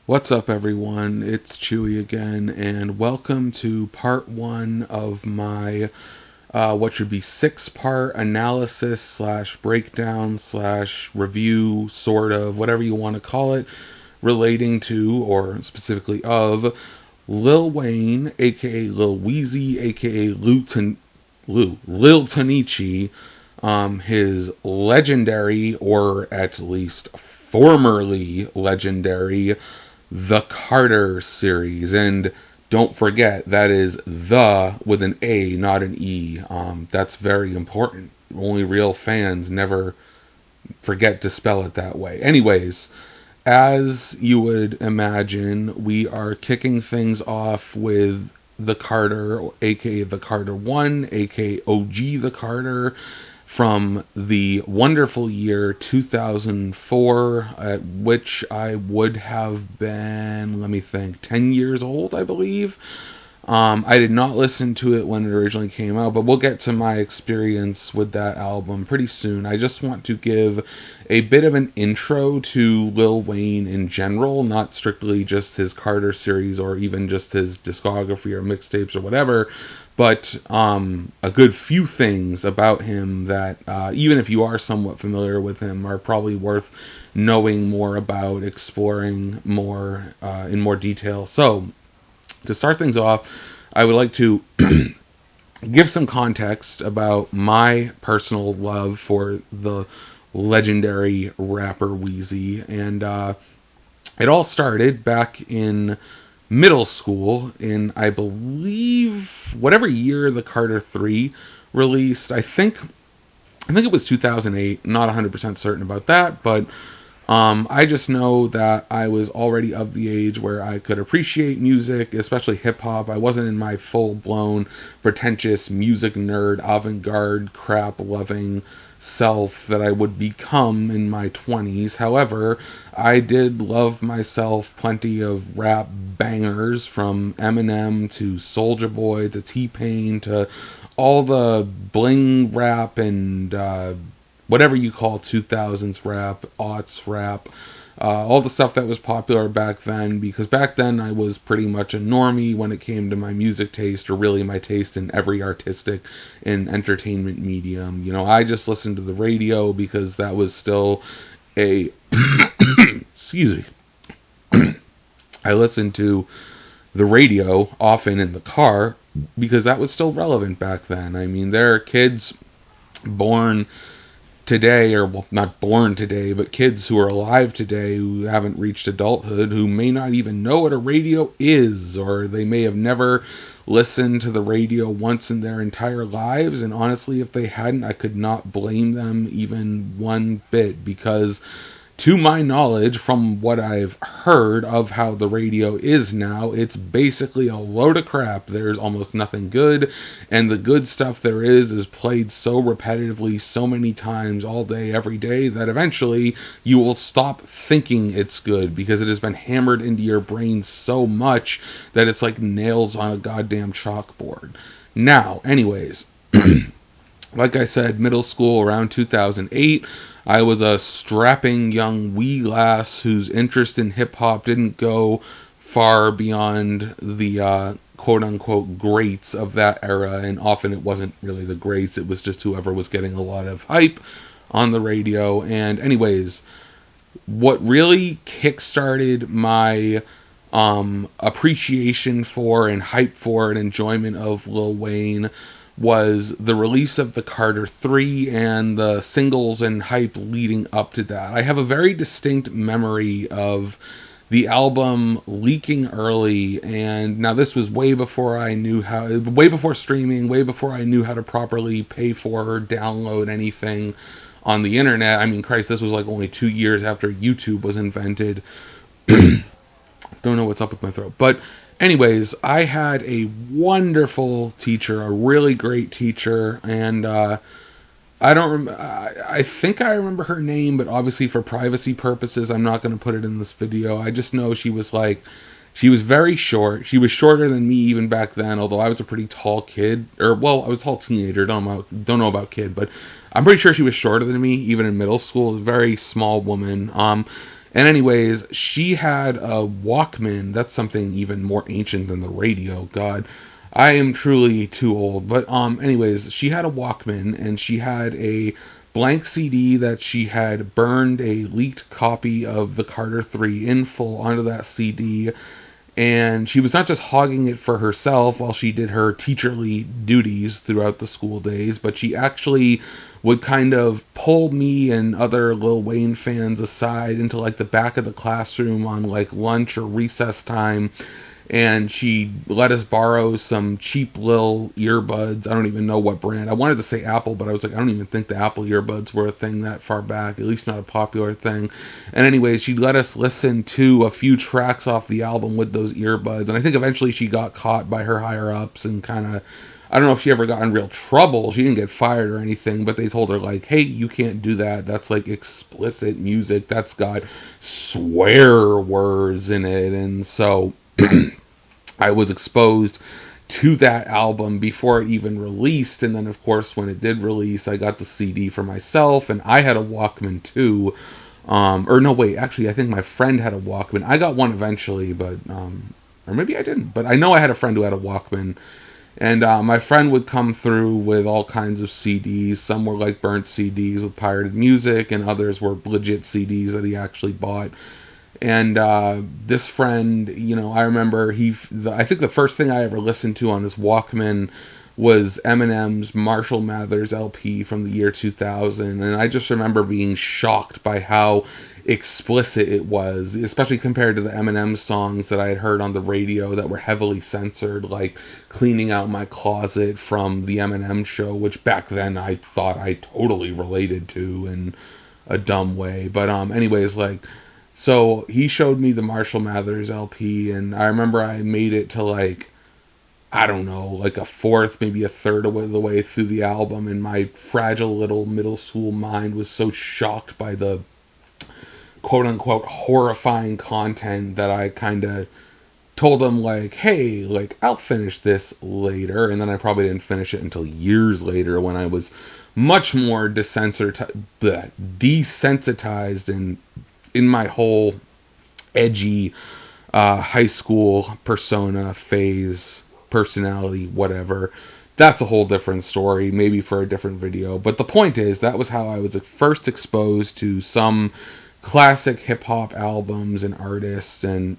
What's up, everyone? It's Chewy again, and welcome to part one of my what should be six-part analysis slash breakdown slash review, sort of, whatever you want to call it, relating to, or specifically of, Lil Wayne, aka Lil Weezy, aka Lil Tanichi, his legendary, or at least formerly legendary, The Carter series. And don't forget, that is the with an A, not an E. That's very important. Only real fans never forget to spell it that way. Anyways, as you would imagine, we are kicking things off with the Carter, aka the Carter 1, aka OG the Carter, from the wonderful year 2004, at which I would have been, let me think, 10 years old, I believe. I did not listen to it when it originally came out, but we'll get to my experience with that album pretty soon. I just want to give a bit of an intro to Lil Wayne in general, not strictly just his Carter series or even just his discography or mixtapes or whatever, but a good few things about him that, even if you are somewhat familiar with him, are probably worth knowing more about, exploring more in more detail. So, to start things off, I would like to give some context about my personal love for the legendary rapper Wheezy. And it all started back in middle school in, I believe, whatever year the Carter 3 released. I think it was 2008. Not 100% certain about that, but I just know that I was already of the age where I could appreciate music, especially hip hop. I wasn't in my full blown, pretentious music nerd, avant garde, crap loving self that I would become in my 20s. However, I did love myself plenty of rap bangers, from Eminem to Soulja Boy to T-Pain to all the bling rap and whatever you call 2000s rap, aughts rap, all the stuff that was popular back then, because back then I was pretty much a normie when it came to my music taste, or really my taste in every artistic and entertainment medium. You know, I just listened to the radio because that was still a excuse me. I listened to the radio often in the car because that was still relevant back then. I mean, there are kids born today, or well, not born today, but kids who are alive today who haven't reached adulthood, who may not even know what a radio is, or they may have never listened to the radio once in their entire lives. And honestly, if they hadn't, I could not blame them even one bit, because to my knowledge, from what I've heard of how the radio is now, it's basically a load of crap. There's almost nothing good, and the good stuff there is played so repetitively so many times all day, every day, that eventually you will stop thinking it's good, because it has been hammered into your brain so much that it's like nails on a goddamn chalkboard. Now, anyways, like I said, middle school around 2008, I was a strapping young wee lass whose interest in hip hop didn't go far beyond the quote unquote greats of that era, and often it wasn't really the greats, it was just whoever was getting a lot of hype on the radio. And, anyways, what really kickstarted my appreciation for and hype for and enjoyment of Lil Wayne was the release of the Carter 3 and the singles and hype leading up to that. I have a very distinct memory of the album leaking early, and now this was way before streaming, way before I knew how to properly pay for or download anything on the internet. I mean, Christ, this was like only 2 years after YouTube was invented. Don't know what's up with my throat. But anyways, I had a wonderful teacher, a really great teacher, and I don't I think I remember her name, but obviously for privacy purposes, I'm not going to put it in this video. I just know she was very short. She was shorter than me even back then, although I was a pretty tall kid. Or, well, I was a tall teenager. Don't know about kid, but I'm pretty sure she was shorter than me even in middle school. A very small woman. And anyways, she had a Walkman. That's something even more ancient than the radio. God, I am truly too old. But anyways, she had a Walkman, and she had a blank CD that she had burned a leaked copy of the Carter 3 in full onto that CD. And she was not just hogging it for herself while she did her teacherly duties throughout the school days, but she actually would kind of pull me and other Lil Wayne fans aside into like the back of the classroom on like lunch or recess time, and she let us borrow some cheap Lil earbuds. I don't even know what brand. I wanted to say Apple, but I was like, I don't even think the Apple earbuds were a thing that far back, at least not a popular thing. And anyways, she let us listen to a few tracks off the album with those earbuds, and I think eventually she got caught by her higher ups and kind of, I don't know if she ever got in real trouble. She didn't get fired or anything, but they told her like, hey, you can't do that. That's like explicit music. That's got swear words in it. And so I was exposed to that album before it even released. And then, of course, when it did release, I got the CD for myself, and I had a Walkman too. Or no, wait, actually, I think my friend had a Walkman. I got one eventually, but, or maybe I didn't, but I know I had a friend who had a Walkman. And my friend would come through with all kinds of CDs. Some were like burnt CDs with pirated music, and others were legit CDs that he actually bought. And this friend, I remember I think the first thing I ever listened to on this Walkman was Eminem's Marshall Mathers LP from the year 2000. And I just remember being shocked by how explicit it was, especially compared to the Eminem songs that I had heard on the radio that were heavily censored, like Cleaning Out My Closet from the Eminem Show, which back then I thought I totally related to in a dumb way. But anyways, like, so he showed me the Marshall Mathers LP, and I remember I made it to like, I don't know, like a fourth, maybe a third of the way through the album, and my fragile little middle school mind was so shocked by the quote unquote horrifying content that I kind of told him like, hey, like I'll finish this later. And then I probably didn't finish it until years later when I was much more desensitized and in my whole edgy high school persona, phase, personality, whatever. That's a whole different story, maybe for a different video. But the point is, that was how I was first exposed to some classic hip hop albums and artists. And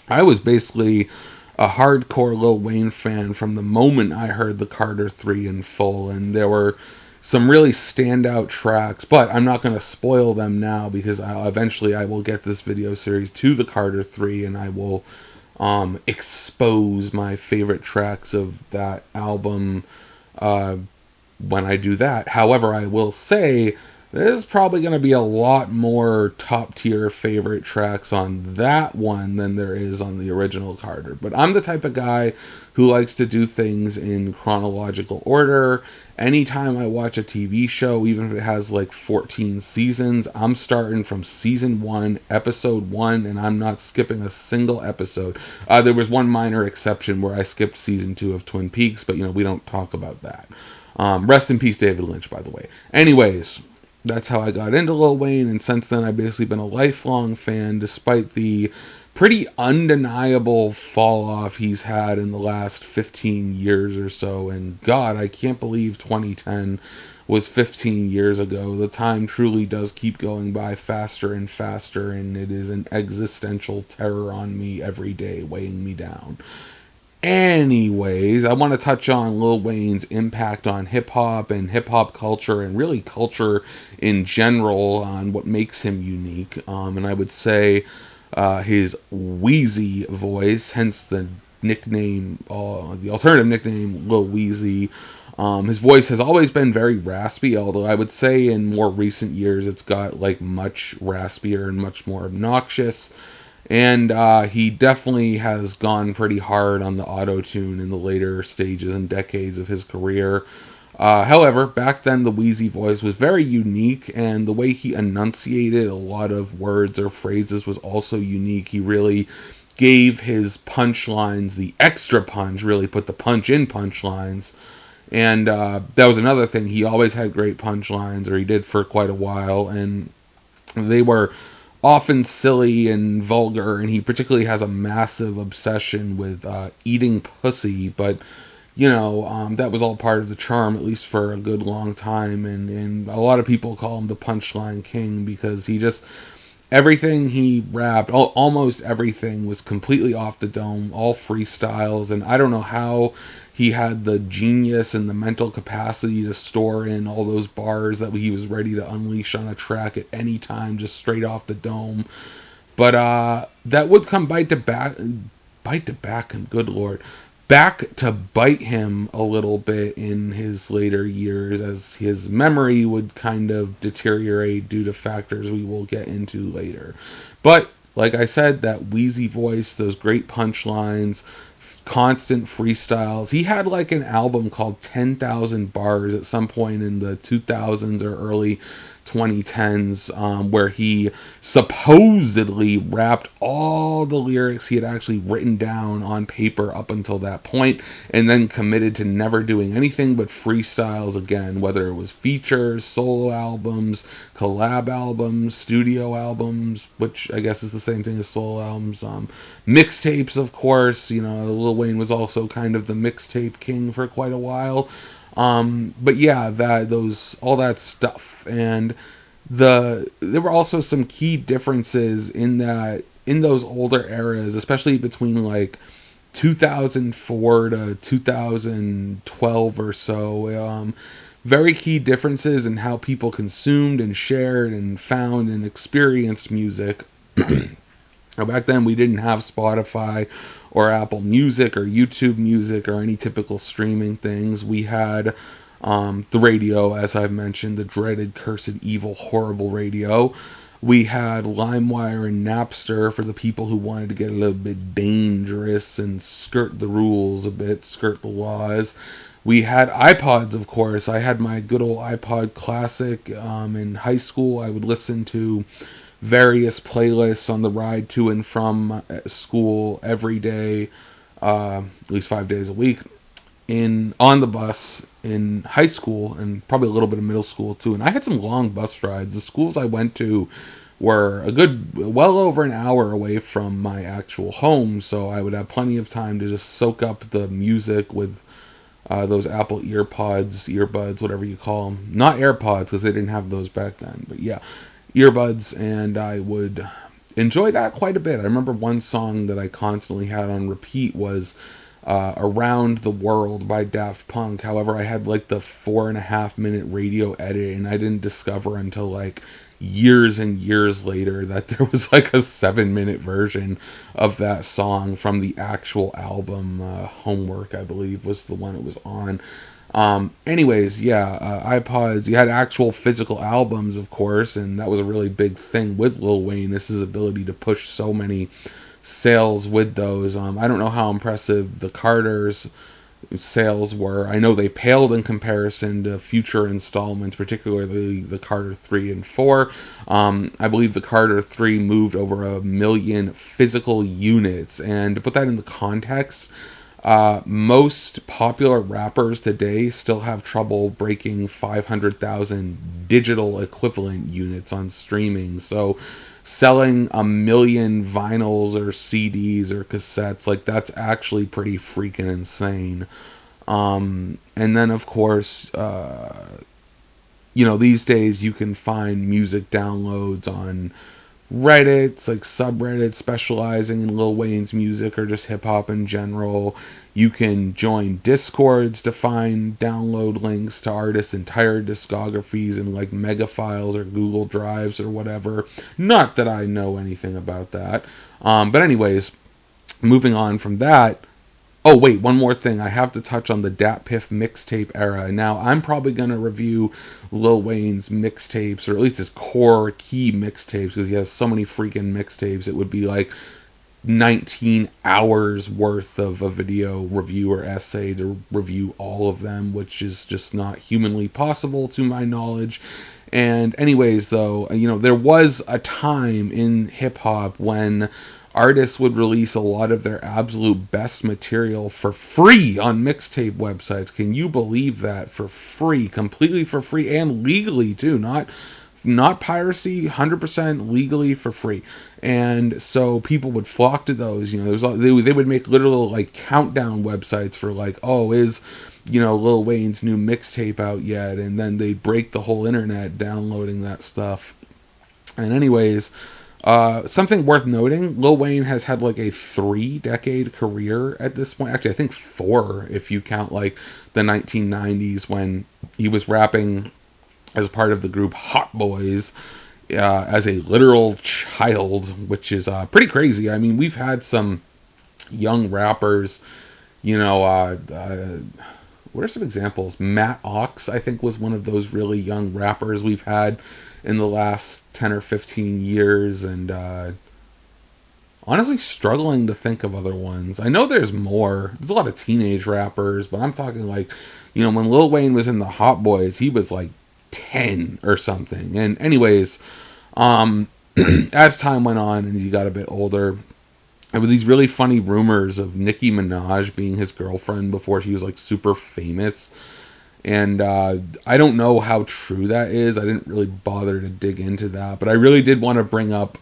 I was basically a hardcore Lil Wayne fan from the moment I heard the Carter 3 in full. And there were some really standout tracks, but I'm not going to spoil them now because eventually I will get this video series to the Carter 3 and I will expose my favorite tracks of that album when I do that. However, I will say there's probably going to be a lot more top tier favorite tracks on that one than there is on the original Carter. But I'm the type of guy who likes to do things in chronological order. Anytime I watch a TV show, even if it has like 14 seasons, I'm starting from season 1, episode 1, and I'm not skipping a single episode. There was one minor exception where I skipped season 2 of Twin Peaks, but we don't talk about that. Rest in peace, David Lynch, by the way. Anyways, that's how I got into Lil Wayne, and since then I've basically been a lifelong fan, despite the pretty undeniable fall off he's had in the last 15 years or so. And God, I can't believe 2010 was 15 years ago. The time truly does keep going by faster and faster, and it is an existential terror on me every day, weighing me down. Anyways, I want to touch on Lil Wayne's impact on hip-hop and hip-hop culture and really culture in general, on what makes him unique. And I would say his wheezy voice, hence the nickname, the alternative nickname Lil Weezy. His voice has always been very raspy, although I would say in more recent years it's got like much raspier and much more obnoxious. And he definitely has gone pretty hard on the auto-tune in the later stages and decades of his career. However, back then the wheezy voice was very unique, and the way he enunciated a lot of words or phrases was also unique. He really gave his punchlines the extra punch, really put the punch in punchlines. And that was another thing. He always had great punchlines, or he did for quite a while, and they were often silly and vulgar, and he particularly has a massive obsession with eating pussy, but that was all part of the charm, at least for a good long time, and a lot of people call him the Punchline King because he just, everything he rapped, almost everything was completely off the dome, all freestyles, and I don't know how he had the genius and the mental capacity to store in all those bars that he was ready to unleash on a track at any time, just straight off the dome. But that would come bite to back him, good lord, back to bite him a little bit in his later years as his memory would kind of deteriorate due to factors we will get into later. But like I said, that wheezy voice, those great punchlines, constant freestyles. He had like an album called 10,000 Bars at some point in the 2000s or early 2010s, where he supposedly rapped all the lyrics he had actually written down on paper up until that point, and then committed to never doing anything but freestyles again, whether it was features, solo albums, collab albums, studio albums, which I guess is the same thing as solo albums, mixtapes, of course. Lil Wayne was also kind of the mixtape king for quite a while. But yeah, all that stuff, and there were also some key differences in those older eras, especially between like 2004 to 2012 or so. Very key differences in how people consumed and shared and found and experienced music. Now, back then, we didn't have Spotify or Apple Music or YouTube Music or any typical streaming things. We had the radio, as I've mentioned, the dreaded, cursed, evil, horrible radio. We had LimeWire and Napster for the people who wanted to get a little bit dangerous and skirt the rules a bit, skirt the laws. We had iPods, of course. I had my good old iPod Classic in high school. I would listen to various playlists on the ride to and from school every day, at least 5 days a week, on the bus in high school and probably a little bit of middle school too. And I had some long bus rides. The schools I went to were well over an hour away from my actual home, so I would have plenty of time to just soak up the music with those Apple earbuds, whatever you call them. Not AirPods, because they didn't have those back then, but yeah, earbuds, and I would enjoy that quite a bit. I remember one song that I constantly had on repeat was Around the World by Daft Punk. However, I had like the 4.5 minute radio edit, and I didn't discover until like years and years later that there was like a 7 minute version of that song from the actual album. Homework, I believe, was the one it was on. Anyways, yeah, iPods, you had actual physical albums, of course, and that was a really big thing with Lil Wayne. This is his ability to push so many sales with those. I don't know how impressive the Carter's sales were. I know they paled in comparison to future installments, particularly the Carter 3 and 4. I believe the Carter 3 moved over 1 million physical units, and to put that into context, most popular rappers today still have trouble breaking 500,000 digital equivalent units on streaming. So selling 1 million vinyls or CDs or cassettes, like, that's actually pretty freaking insane. And then, of course, these days you can find music downloads on Reddits, like subreddits specializing in Lil Wayne's music or just hip hop in general. You can join Discords to find download links to artists' entire discographies in like mega files or Google Drives or whatever. Not that I know anything about that. But anyways, moving on from that. Oh, wait, one more thing. I have to touch on the Dat Piff mixtape era. Now, I'm probably going to review Lil Wayne's mixtapes, or at least his core key mixtapes, because he has so many freaking mixtapes. It would be like 19 hours worth of a video review or essay to review all of them, which is just not humanly possible to my knowledge. And anyways, though, there was a time in hip-hop when artists would release a lot of their absolute best material for free on mixtape websites. Can you believe that? For free, completely for free, and legally too, not not piracy, 100% legally for free. And so people would flock to those. There was they would make literal like countdown websites for like, oh, is Lil Wayne's new mixtape out yet? And then they'd break the whole internet downloading that stuff. And anyways, something worth noting, Lil Wayne has had like a 3-decade career at this point. Actually, I think 4 if you count like the 1990s when he was rapping as part of the group Hot Boys as a literal child, which is pretty crazy. I mean, we've had some young rappers, what are some examples? Matt Ox, I think, was one of those really young rappers we've had in the last 10 or 15 years, and honestly struggling to think of other ones. I know there's more. There's a lot of teenage rappers, but I'm talking like, when Lil Wayne was in the Hot Boys, he was like 10 or something. And anyways, as time went on and he got a bit older, there were these really funny rumors of Nicki Minaj being his girlfriend before she was like super famous. And I don't know how true that is. I didn't really bother to dig into that, but I really did want to bring up.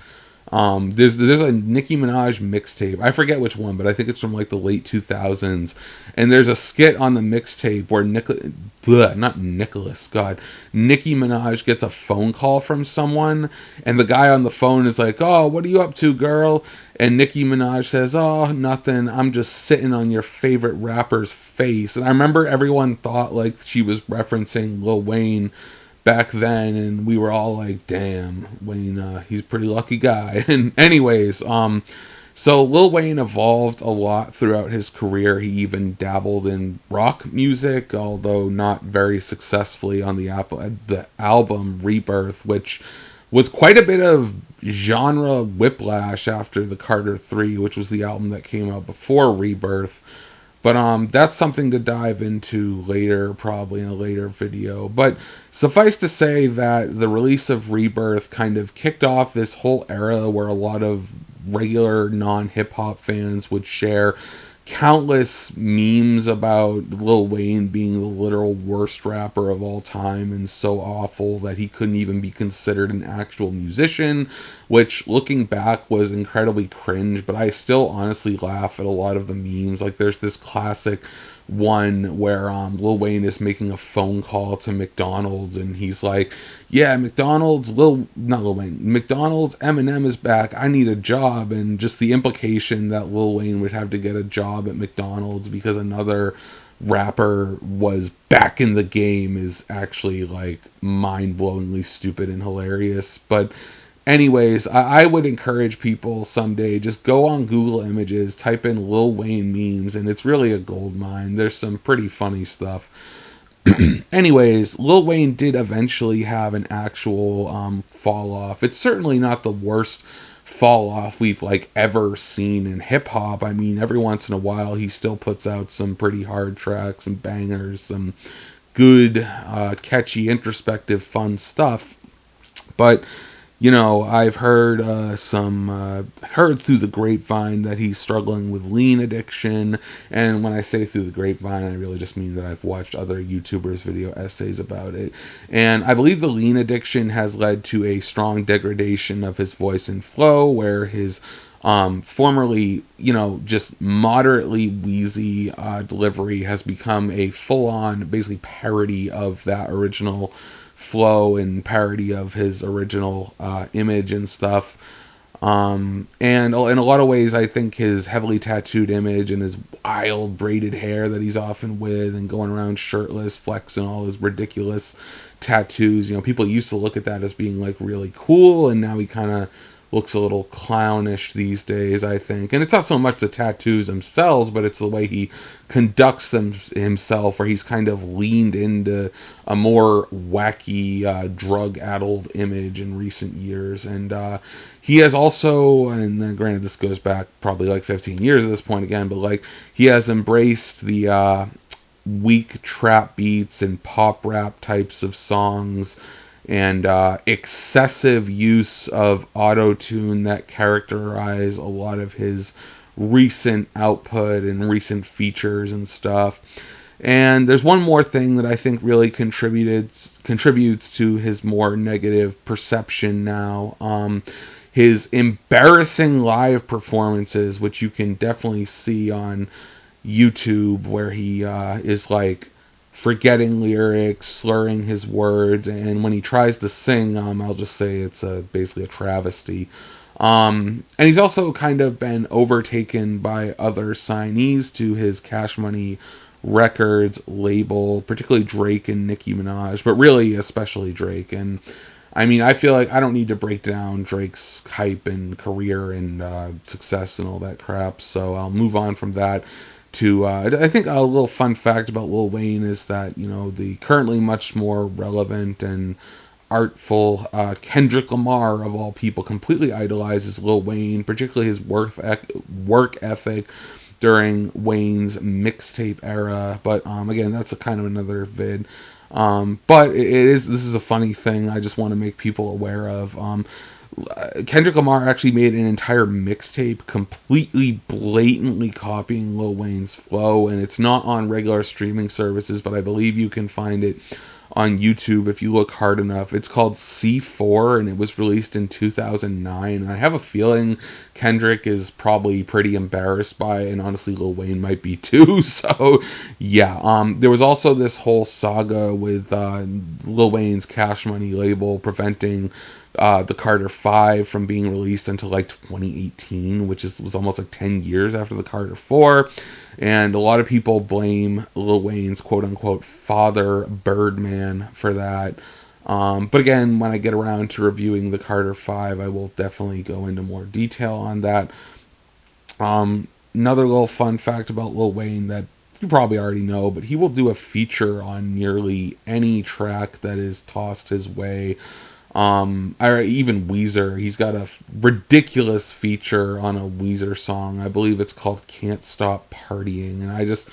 There's a Nicki Minaj mixtape. I forget which one, but I think it's from like the late 2000s. And there's a skit on the mixtape where Nicki Minaj gets a phone call from someone, and the guy on the phone is like, "Oh, what are you up to, girl?" And Nicki Minaj says, "Oh, nothing. I'm just sitting on your favorite rapper's face." And I remember everyone thought like she was referencing Lil Wayne back then, and we were all like, damn, Wayne, he's a pretty lucky guy. And anyways, so Lil Wayne evolved a lot throughout his career. He even dabbled in rock music, although not very successfully on the album Rebirth, which was quite a bit of genre whiplash after the Carter 3, which was the album that came out before Rebirth. But that's something to dive into later, probably in a later video. But suffice to say that the release of Rebirth kind of kicked off this whole era where a lot of regular non-hip-hop fans would share countless memes about Lil Wayne being the literal worst rapper of all time and so awful that he couldn't even be considered an actual musician, which looking back was incredibly cringe, but I still honestly laugh at a lot of the memes. Like there's this classic one where Lil Wayne is making a phone call to McDonald's and he's like, yeah, McDonald's, McDonald's, Eminem is back, I need a job. And just the implication that Lil Wayne would have to get a job at McDonald's because another rapper was back in the game is actually like mind-blowingly stupid and hilarious. But anyways, I would encourage people someday, just go on Google Images, type in Lil Wayne memes, and it's really a gold mine. There's some pretty funny stuff. Anyways, Lil Wayne did eventually have an actual fall off. It's certainly not the worst fall off we've like ever seen in hip hop. I mean, every once in a while he still puts out some pretty hard tracks, some bangers, some good, catchy, introspective, fun stuff. But I've heard heard through the grapevine that he's struggling with lean addiction. And when I say through the grapevine, I really just mean that I've watched other YouTubers' video essays about it. And I believe the lean addiction has led to a strong degradation of his voice and flow, where his formerly, just moderately wheezy delivery has become a full-on, basically parody of that original flow and parody of his original image and stuff. And in a lot of ways, I think his heavily tattooed image and his wild braided hair that he's often with and going around shirtless, flexing all his ridiculous tattoos, people used to look at that as being like really cool, and now he kind of looks a little clownish these days, I think. And it's not so much the tattoos themselves, but it's the way he conducts them himself, where he's kind of leaned into a more wacky, drug-addled image in recent years. And he has also, and then granted this goes back probably like 15 years at this point again, but like he has embraced the weak trap beats and pop rap types of songs and excessive use of auto-tune that characterize a lot of his recent output and recent features and stuff. And there's one more thing that I think really contributes to his more negative perception now. His embarrassing live performances, which you can definitely see on YouTube, where he is like forgetting lyrics, slurring his words, and when he tries to sing, I'll just say it's basically a travesty. And he's also kind of been overtaken by other signees to his Cash Money Records label, particularly Drake and Nicki Minaj, but really especially Drake. And I mean, I feel like I don't need to break down Drake's hype and career and success and all that crap, so I'll move on from that to I think a little fun fact about Lil Wayne is that, you know, the currently much more relevant and artful Kendrick Lamar, of all people, completely idolizes Lil Wayne, particularly his work ethic during Wayne's mixtape era. But again, that's a kind of another vid. But this is a funny thing I just want to make people aware of. Kendrick Lamar actually made an entire mixtape completely blatantly copying Lil Wayne's flow, and it's not on regular streaming services, but I believe you can find it on YouTube if you look hard enough. It's called C4, and it was released in 2009. I have a feeling Kendrick is probably pretty embarrassed by it, and honestly Lil Wayne might be too. So yeah, there was also this whole saga with Lil Wayne's Cash Money label preventing the Carter 5 from being released until like 2018, which was almost like 10 years after the Carter 4. And a lot of people blame Lil Wayne's quote-unquote father, Birdman, for that. But again, when I get around to reviewing the Carter 5, I will definitely go into more detail on that. Another little fun fact about Lil Wayne that you probably already know, but he will do a feature on nearly any track that is tossed his way. Or even Weezer, he's got a ridiculous feature on a Weezer song. I believe it's called Can't Stop Partying. And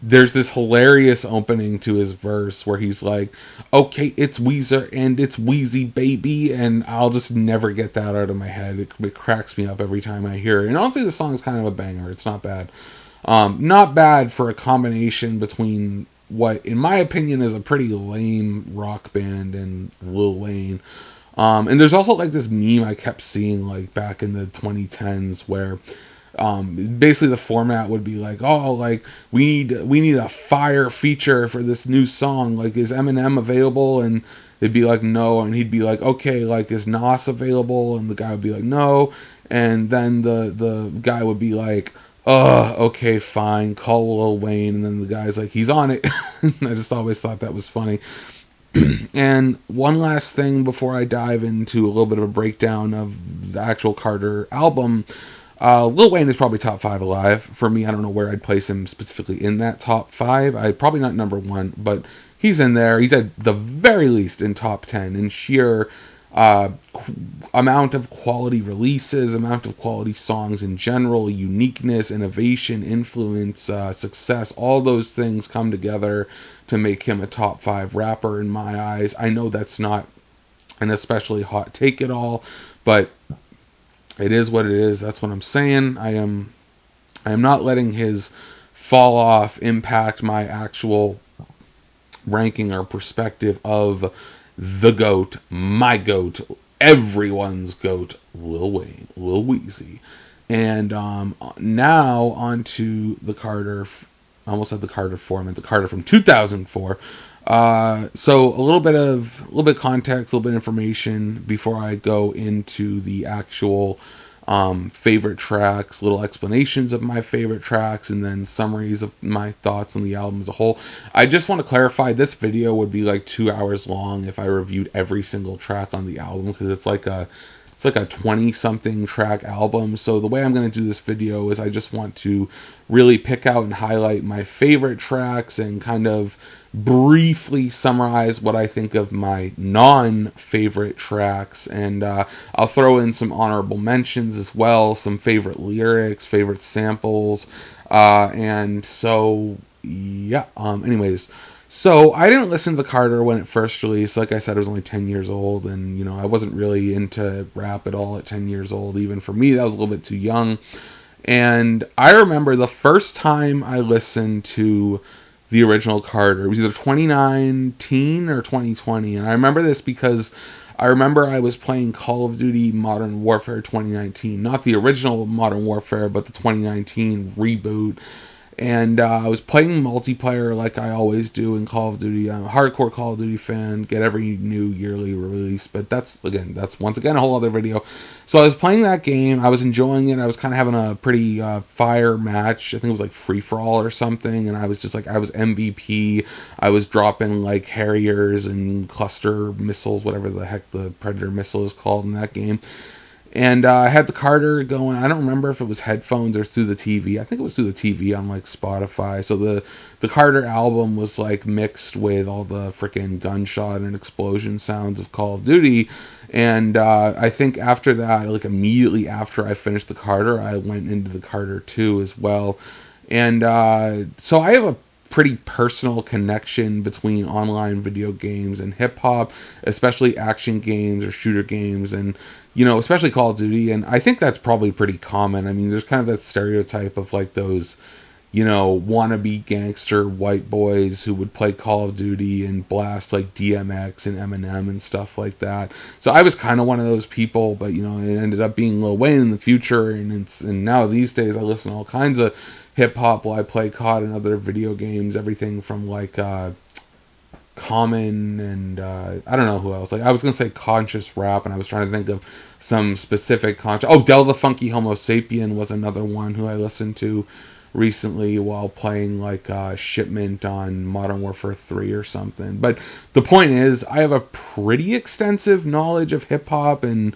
there's this hilarious opening to his verse where he's like, okay, it's Weezer and it's Wheezy baby. And I'll just never get that out of my head. It cracks me up every time I hear it. And honestly, the song is kind of a banger. It's not bad. Not bad for a combination between what, in my opinion, is a pretty lame rock band and Lil Wayne. And there's also like this meme I kept seeing like back in the 2010s where basically the format would be like, oh, like we need a fire feature for this new song. Like, is Eminem available? And they'd be like, no. And he'd be like, okay, like, is Nas available? And the guy would be like, no. And then the guy would be like, okay, fine, call Lil Wayne. And then the guy's like, he's on it. I just always thought that was funny. And one last thing before I dive into a little bit of a breakdown of the actual Carter album. Lil Wayne is probably top 5 alive. For me, I don't know where I'd place him specifically in that top 5. Probably not number 1, but he's in there. He's at the very least in top 10 in sheer amount of quality releases, amount of quality songs in general, uniqueness, innovation, influence, success. All those things come together to make him a top 5 rapper in my eyes. I know that's not an especially hot take at all, but it is what it is. That's what I'm saying. I am not letting his fall off impact my actual ranking or perspective of the GOAT, my GOAT, everyone's GOAT, Lil Wayne, Lil Weezy. And now on to the Carter. I almost had the Carter 4, I meant the Carter from 2004. So a little bit of context, a little bit of information before I go into the actual favorite tracks, little explanations of my favorite tracks, and then summaries of my thoughts on the album as a whole. I just want to clarify, this video would be like 2 hours long if I reviewed every single track on the album, because it's like a 20-something track album. So the way I'm going to do this video is I just want to really pick out and highlight my favorite tracks and kind of briefly summarize what I think of my non-favorite tracks, and I'll throw in some honorable mentions as well, some favorite lyrics, favorite samples, and so yeah. Anyways, so I didn't listen to the Carter when it first released. Like I said, I was only 10 years old, and you know, I wasn't really into rap at all at 10 years old. Even for me, that was a little bit too young. And I remember the first time I listened to the original Carter. It was either 2019 or 2020, and I remember this because I remember I was playing Call of Duty Modern Warfare 2019, not the original Modern Warfare, but the 2019 reboot. And I was playing multiplayer like I always do in Call of Duty. I'm a hardcore Call of Duty fan, get every new yearly release, but that's once again a whole other video. So I was playing that game, I was enjoying it, I was kind of having a pretty fire match. I think it was like free-for-all or something, and I was just like, I was MVP, I was dropping like Harriers and cluster missiles, whatever the heck the Predator missile is called in that game. And I had the Carter going. I don't remember if it was headphones or through the TV. I think it was through the TV on like Spotify. So the Carter album was like mixed with all the freaking gunshot and explosion sounds of Call of Duty. And I think after that, like immediately after I finished the Carter, I went into the Carter 2 as well. And so I have a pretty personal connection between online video games and hip hop, especially action games or shooter games, and especially Call of Duty. And I think that's probably pretty common. I mean, there's kind of that stereotype of like those wannabe gangster white boys who would play Call of Duty and blast like DMX and Eminem and stuff like that. So I was kind of one of those people, but it ended up being Lil Wayne in the future, and now these days I listen to all kinds of hip hop while I play COD and other video games, everything from like Common and I don't know who else. Like I was gonna say conscious rap, and I was trying to think of some specific conscious. Oh, Del the Funky Homo Sapien was another one who I listened to recently while playing like Shipment on Modern Warfare 3 or something. But the point is, I have a pretty extensive knowledge of hip hop and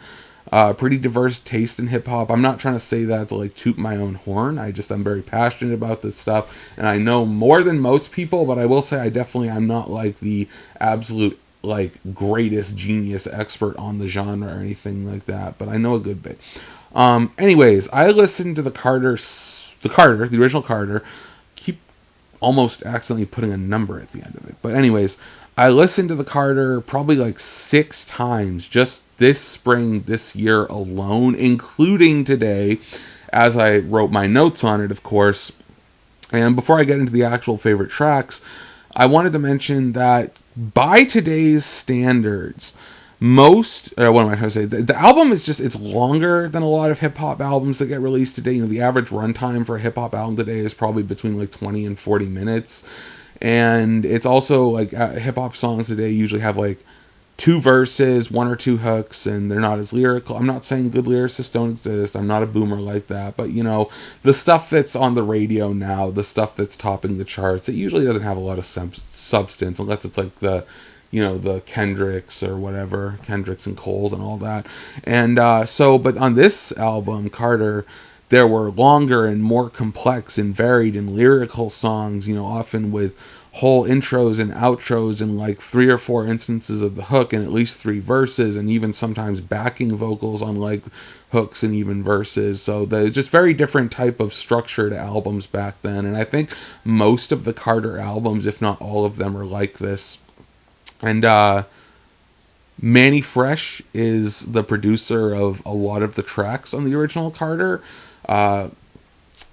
pretty diverse taste in hip hop. I'm not trying to say that to like toot my own horn. I'm very passionate about this stuff, and I know more than most people. But I will say I'm not like the absolute like greatest genius expert on the genre or anything like that. But I know a good bit. Anyways, I listened to the original Carter. Keep almost accidentally putting a number at the end of it. But anyways, I listened to the Carter probably like 6 times just this spring, this year alone, including today, as I wrote my notes on it, of course. And before I get into the actual favorite tracks, I wanted to mention that by today's standards, what am I trying to say? The album is it's longer than a lot of hip hop albums that get released today. The average runtime for a hip hop album today is probably between like 20 and 40 minutes. And it's also like hip hop songs today usually have like 2 verses, 1 or 2 hooks, and they're not as lyrical. I'm not saying good lyricists don't exist. I'm not a boomer like that. But, the stuff that's on the radio now, the stuff that's topping the charts, it usually doesn't have a lot of substance unless it's like the Kendricks or whatever, Kendricks and Coles and all that. And but on this album, Carter, there were longer and more complex and varied and lyrical songs, often with whole intros and outros and like 3 or 4 instances of the hook and at least 3 verses, and even sometimes backing vocals on like hooks and even verses. So there's just very different type of structure to albums back then. And I think most of the Carter albums, if not all of them, are like this. And Manny Fresh is the producer of a lot of the tracks on the original Carter.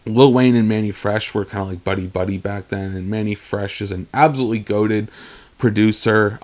Lil Wayne and Manny Fresh were kind of like buddy back then, and Manny Fresh is an absolutely goated producer.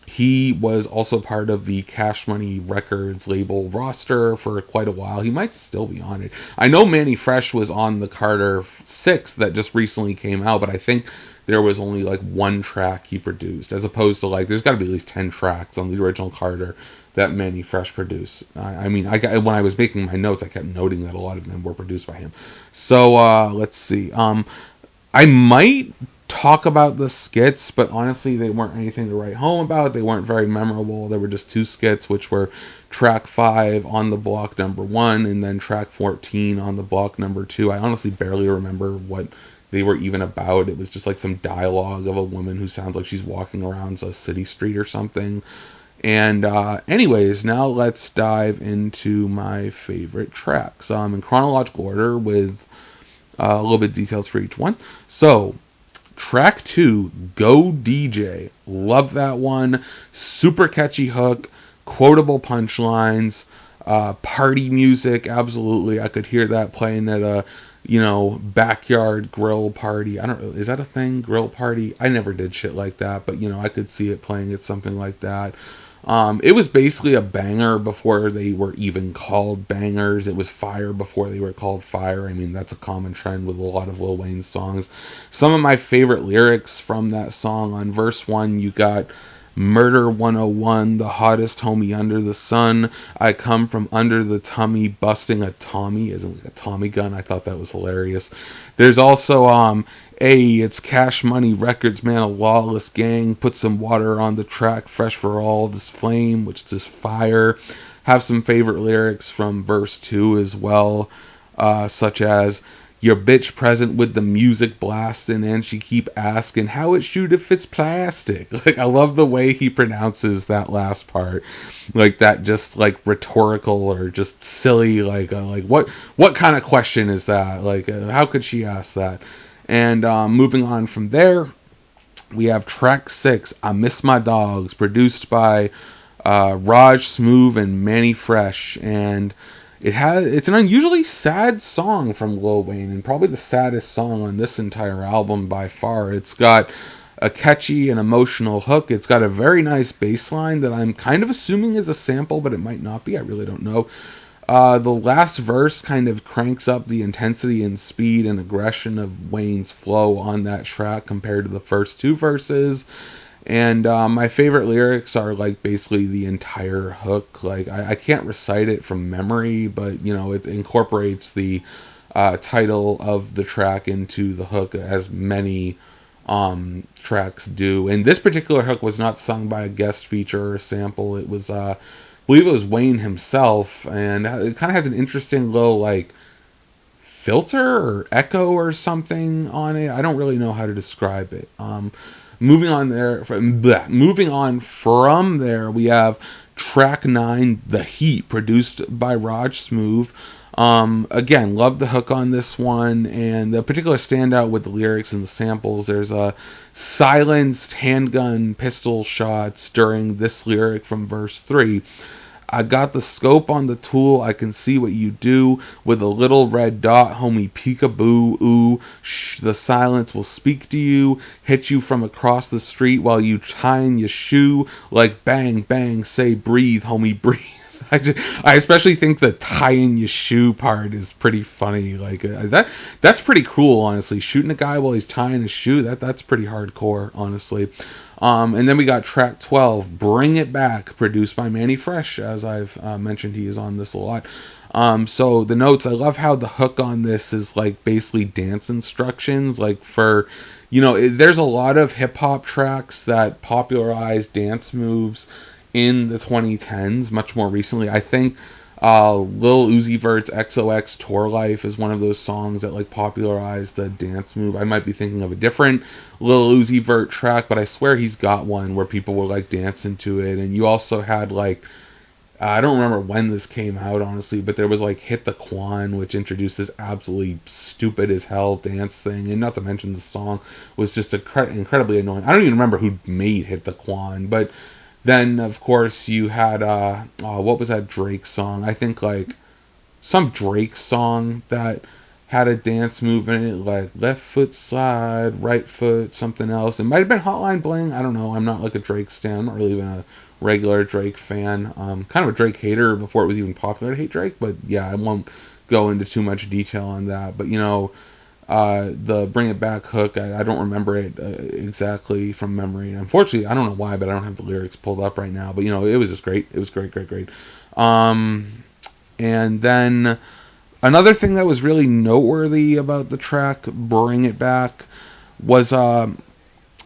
He was also part of the Cash Money Records label roster for quite a while. He might still be on it. I know Manny Fresh was on the Carter 6 that just recently came out, but I think there was only like 1 track he produced, as opposed to like there's got to be at least 10 tracks on the original Carter that Manny Fresh produced. When I was making my notes, I kept noting that a lot of them were produced by him. So let's see. I might talk about the skits, but honestly, they weren't anything to write home about. They weren't very memorable. There were just 2 skits, which were track 5 on the block number 1, and then track 14 on the block number 2. I honestly barely remember what they were even about. It was just like some dialogue of a woman who sounds like she's walking around a city street or something. And anyways, now let's dive into my favorite tracks. In chronological order with a little bit of details for each one. So, track 2, Go DJ. Love that one. Super catchy hook, quotable punchlines. Party music, absolutely. I could hear that playing at a, backyard grill party. I don't know, is that a thing? Grill party? I never did shit like that, but I could see it playing at something like that. It was basically a banger before they were even called bangers. It was fire before they were called fire. I mean, that's a common trend with a lot of Lil Wayne's songs. Some of my favorite lyrics from that song, on verse 1, you got Murder 101, the hottest homie under the sun. I come from under the tummy, busting a Tommy, as in a Tommy gun. I thought that was hilarious. There's also hey, it's Cash Money Records, man, a lawless gang. Put some water on the track, fresh for all this flame, which is just fire. Have some favorite lyrics from verse 2 as well, such as, your bitch present with the music blasting, and she keep asking how it shoot if it's plastic. Like, I love the way he pronounces that last part, like that, just like rhetorical or just silly. Like what kind of question is that? Like, how could she ask that? And moving on from there, we have track 6, I Miss My Dogs, produced by Raj Smooth and Manny Fresh. And it's an unusually sad song from Lil Wayne, and probably the saddest song on this entire album by far. It's got a catchy and emotional hook. It's got a very nice bass line that I'm kind of assuming is a sample, but it might not be. I really don't know. The last verse kind of cranks up the intensity and speed and aggression of Wayne's flow on that track compared to the first two verses. And my favorite lyrics are like basically the entire hook. Like, I can't recite it from memory, but it incorporates the title of the track into the hook, as many tracks do. And this particular hook was not sung by a guest feature or a sample. It was I believe it was Wayne himself, and it kind of has an interesting little like filter or echo or something on it. I don't really know how to describe it. Moving on from there, we have track 9, The Heat, produced by Raj Smooth. Again, love the hook on this one, and the particular standout with the lyrics and the samples. There's a silenced handgun pistol shots during this lyric from verse 3. I got the scope on the tool, I can see what you do with a little red dot, homie, peekaboo, ooh, the silence will speak to you, hit you from across the street while you tying your shoe, like bang, bang, say breathe, homie, breathe. I especially think the tying your shoe part is pretty funny. Like that's pretty cool, honestly. Shooting a guy while he's tying his shoe, that's pretty hardcore, honestly. And then we got track 12, Bring It Back, produced by Manny Fresh. As I've mentioned, he is on this a lot. So the notes, I love how the hook on this is like basically dance instructions. Like for, there's a lot of hip hop tracks that popularize dance moves in the 2010s, much more recently. I think Lil Uzi Vert's XOX Tour Life is one of those songs that like popularized the dance move. I might be thinking of a different Lil Uzi Vert track, but I swear he's got one where people were like dancing to it. And you also had like, I don't remember when this came out, honestly, but there was like Hit the Quan, which introduced this absolutely stupid as hell dance thing. And not to mention the song was just incredibly annoying. I don't even remember who made Hit the Quan, but then, of course, you had, what was that Drake song? I think, like, some Drake song that had a dance move in it, like left foot slide, right foot, something else. It might have been Hotline Bling. I don't know. I'm not, like, a Drake stan. I'm not really even a regular Drake fan. Kind of a Drake hater before it was even popular to hate Drake. But, yeah, I won't go into too much detail on that. But, the Bring It Back hook, I don't remember it exactly from memory. And unfortunately, I don't know why, but I don't have the lyrics pulled up right now. But, it was just great. It was great, great, great. And then another thing that was really noteworthy about the track, Bring It Back, was the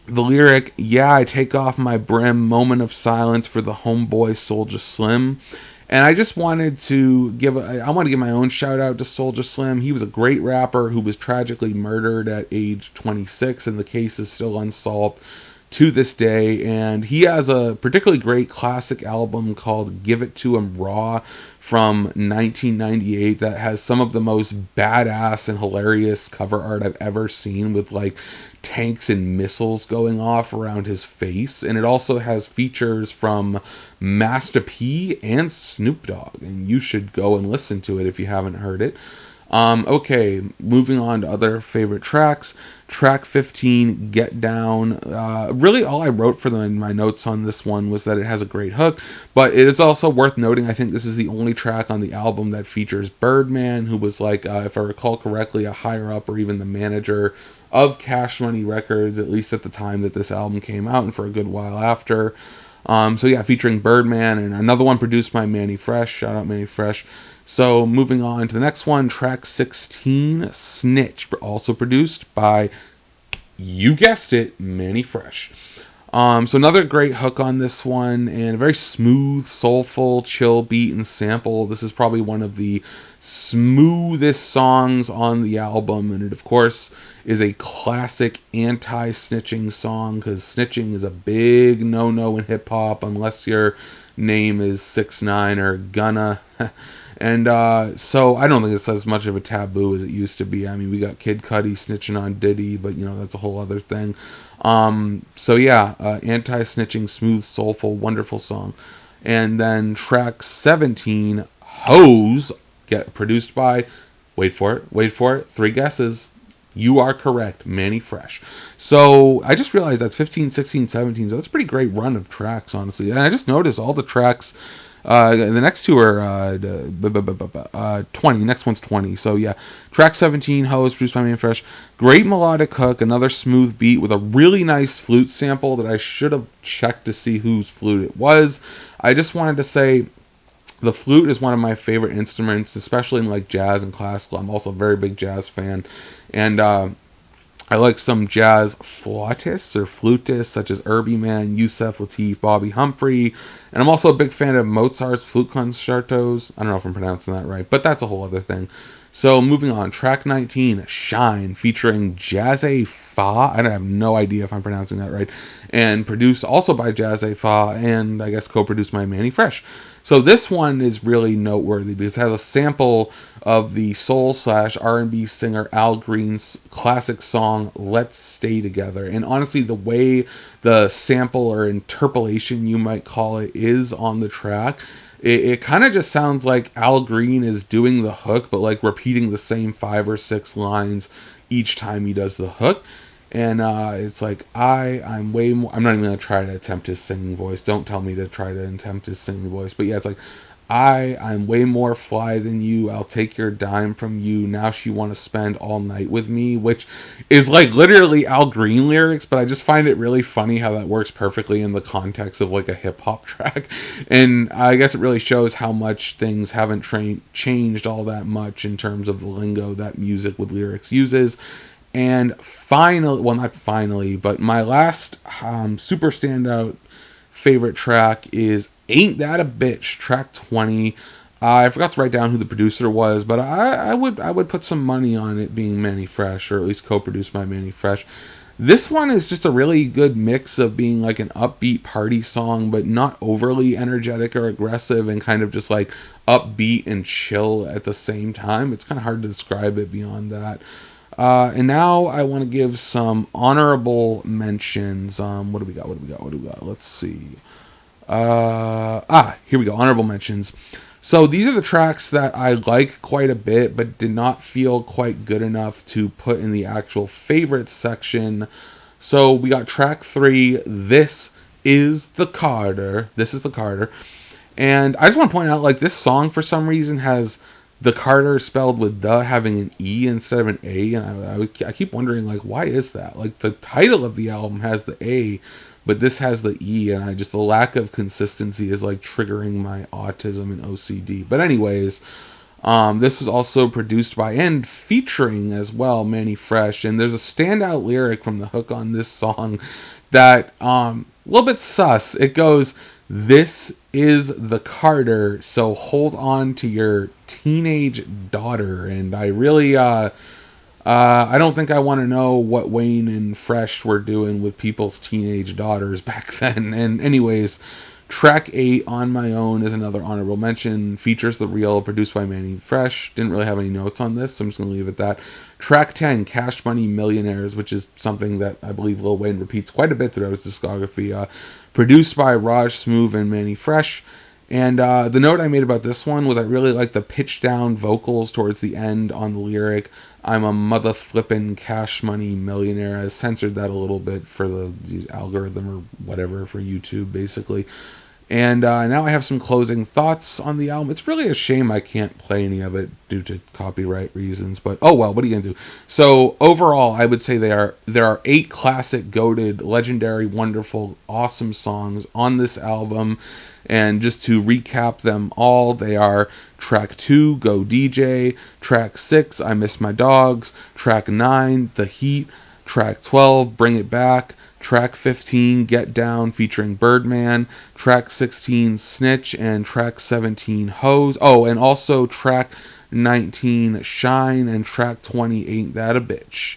lyric, yeah, I take off my brim, moment of silence for the homeboy Soulja Slim. And I just wanted to I want to give my own shout out to Soulja Slim. He was a great rapper who was tragically murdered at age 26, and the case is still unsolved to this day. And he has a particularly great classic album called Give It To Him Raw from 1998 that has some of the most badass and hilarious cover art I've ever seen, with like tanks and missiles going off around his face. And it also has features from Master P and Snoop Dogg, and you should go and listen to it if you haven't heard it. Okay, moving on to other favorite tracks. Track 15, Get Down. Really, all I wrote for them in my notes on this one was that it has a great hook, but it is also worth noting, I think this is the only track on the album that features Birdman, who was like, if I recall correctly, a higher up or even the manager of Cash Money Records, at least at the time that this album came out and for a good while after. So yeah, featuring Birdman, and another one produced by Manny Fresh. Shout out Manny Fresh. So moving on to the next one, track 16, Snitch, also produced by, you guessed it, Manny Fresh. So another great hook on this one, and a very smooth, soulful, chill beat and sample. This is probably one of the smoothest songs on the album, and it of course is a classic anti-snitching song, because snitching is a big no-no in hip-hop unless your name is 6ix9ine or Gunna. And so I don't think it's as much of a taboo as it used to be. I mean, we got Kid Cudi snitching on Diddy, but that's a whole other thing. So yeah, anti-snitching, smooth, soulful, wonderful song. And then track 17, Hose, get produced by, wait for it, 3 guesses. You are correct, Manny Fresh. So I just realized that's 15, 16, 17. So that's a pretty great run of tracks, honestly. And I just noticed all the tracks. The next two are 20. Next one's 20. So yeah, track 17, Hose, produced by Manny Fresh. Great melodic hook, another smooth beat with a really nice flute sample that I should have checked to see whose flute it was. I just wanted to say, the flute is one of my favorite instruments, especially in like jazz and classical. I'm also a very big jazz fan, and I like some jazz flautists or flutists such as Irby Man, Yusef Lateef, Bobby Humphrey, and I'm also a big fan of Mozart's flute concertos. I don't know if I'm pronouncing that right, but that's a whole other thing. So moving on, track 19, Shine, featuring Jazzy Fa. I have no idea if I'm pronouncing that right, and produced also by Jazzy Fa, and I guess co-produced by Manny Fresh. So this one is really noteworthy because it has a sample of the soul/R&B singer Al Green's classic song "Let's Stay Together." And honestly, the way the sample or interpolation, you might call it, is on the track, it kind of just sounds like Al Green is doing the hook, but like repeating the same 5 or 6 lines each time he does the hook. And it's like, I'm way more, I'm not even going to try to attempt his singing voice. Don't tell me to try to attempt his singing voice. But yeah, it's like, I'm way more fly than you. I'll take your dime from you. Now she want to spend all night with me, which is like literally Al Green lyrics, but I just find it really funny how that works perfectly in the context of like a hip hop track. And I guess it really shows how much things haven't changed all that much in terms of the lingo that music with lyrics uses. And finally, well, not finally, but my last super standout favorite track is Ain't That a Bitch, track 20. I forgot to write down who the producer was, but I would put some money on it being Manny Fresh, or at least co-produced by Manny Fresh. This one is just a really good mix of being like an upbeat party song, but not overly energetic or aggressive, and kind of just like upbeat and chill at the same time. It's kind of hard to describe it beyond that. And now I want to give some honorable mentions. What do we got? Let's see. Here we go. Honorable mentions. So these are the tracks that I like quite a bit, but did not feel quite good enough to put in the actual favorites section. So we got track 3, This is the Carter. And I just want to point out, like, this song for some reason has the Carter spelled with the having an E instead of an A, and I keep wondering, like, why is that? Like, the title of the album has the A, but this has the E, and the lack of consistency is like triggering my autism and OCD. But anyways, this was also produced by and featuring as well Manny Fresh, and there's a standout lyric from the hook on this song that a little bit sus. It goes, "This is the Carter, so hold on to your teenage daughter." And I really I don't think I want to know what Wayne and Fresh were doing with people's teenage daughters back then. And anyways, Track 8, On My Own, is another honorable mention. Features The Real, produced by Manny Fresh. Didn't really have any notes on this, so I'm just going to leave it at that. Track 10, Cash Money Millionaires, which is something that I believe Lil Wayne repeats quite a bit throughout his discography. Produced by Raj Smooth and Manny Fresh. And the note I made about this one was I really like the pitch down vocals towards the end on the lyric. I'm a mother flippin' cash money millionaire. I censored that a little bit for the algorithm or whatever for YouTube, basically. And now I have some closing thoughts on the album. It's really a shame I can't play any of it due to copyright reasons, but oh well, what are you gonna do? So overall, I would say there are 8 classic, goated, legendary, wonderful, awesome songs on this album. And just to recap them all, they are track 2, Go DJ, track 6, I Miss My Dogs, track 9, The Heat, track 12, Bring It Back, track 15, Get Down, featuring Birdman, track 16, Snitch, and track 17, Hose. Oh, and also track 19, Shine, and track 20, Ain't That a Bitch.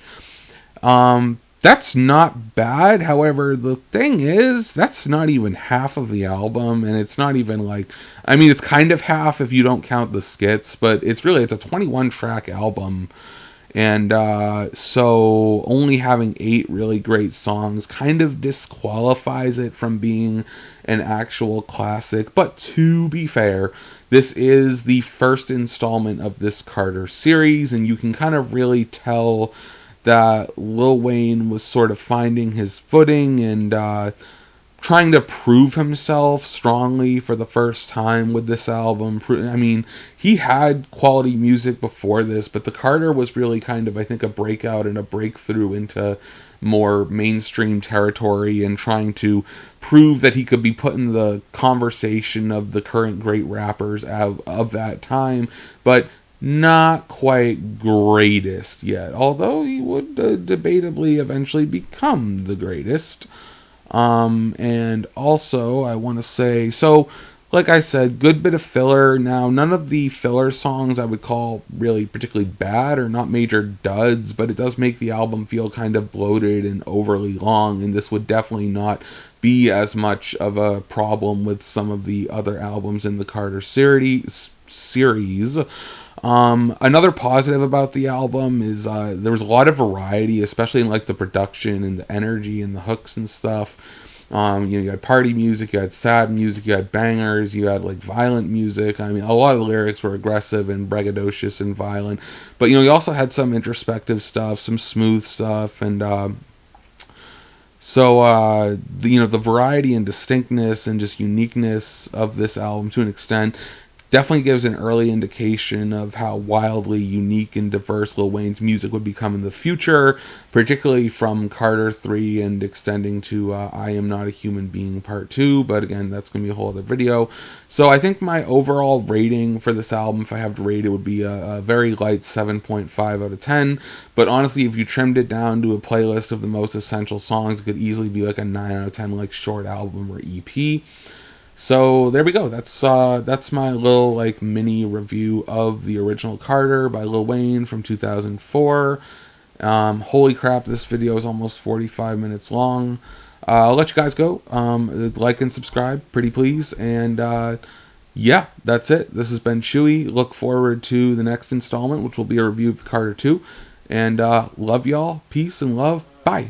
That's not bad. However, the thing is, that's not even half of the album, and it's not even like, I mean, it's kind of half if you don't count the skits, but it's a 21 track album. And so only having 8 really great songs kind of disqualifies it from being an actual classic. But to be fair, this is the first installment of this Carter series, and you can kind of really tell that Lil Wayne was sort of finding his footing and trying to prove himself strongly for the first time with this album. I mean, he had quality music before this, but the Carter was really kind of, I think, a breakout and a breakthrough into more mainstream territory and trying to prove that he could be put in the conversation of the current great rappers of that time, but not quite greatest yet, although he would debatably eventually become the greatest. And also, I want to say, so, like I said, good bit of filler. Now, none of the filler songs I would call really particularly bad or not major duds, but it does make the album feel kind of bloated and overly long, and this would definitely not be as much of a problem with some of the other albums in the Carter series. Another positive about the album is there was a lot of variety, especially in like the production and the energy and the hooks and stuff. You had party music, you had sad music, you had bangers, you had like violent music. I mean, a lot of the lyrics were aggressive and braggadocious and violent, but you also had some introspective stuff, some smooth stuff, and the variety and distinctness and just uniqueness of this album to an extent definitely gives an early indication of how wildly unique and diverse Lil Wayne's music would become in the future, particularly from Carter 3 and extending to I Am Not a Human Being Part 2, but again, that's going to be a whole other video. So I think my overall rating for this album, if I have to rate it, would be a very light 7.5 out of 10, but honestly, if you trimmed it down to a playlist of the most essential songs, it could easily be like a 9 out of 10, like short album or EP. So there we go. That's my little like mini review of the original Carter by Lil Wayne from 2004. Holy crap, this video is almost 45 minutes long. I'll let you guys go. Like and subscribe, pretty please. And yeah, that's it. This has been Chewy. Look forward to the next installment, which will be a review of the Carter 2. And love y'all. Peace and love. Bye.